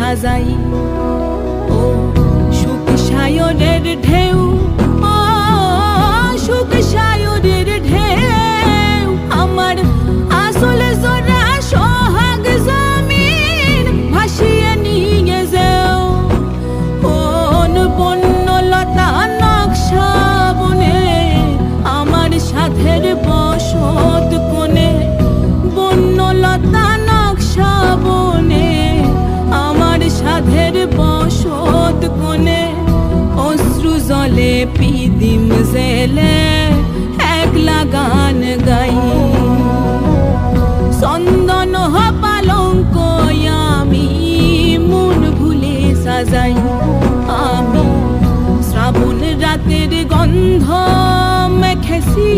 সাজাই। ও সুখ সায়রের ঢেউ, ও সুখ সায়রের ঢেউ, আমার আসল জোড়া সোহাগ জমিন ভাসিয়ে নিয়ে যাও। কোন বন্যলতা নকশা বনে আমার সাধের বসত কোণে, বন্যলতা নকশা বনে আমার সাধের বসত কোণে। অশ্রু জলে পিদিম জেলে একলা গান গাই। চন্দন পালঙ্ক আমি মন ভুলে সাজাই। আমি শ্রাবণ রাতের গন্ধ মেখেছি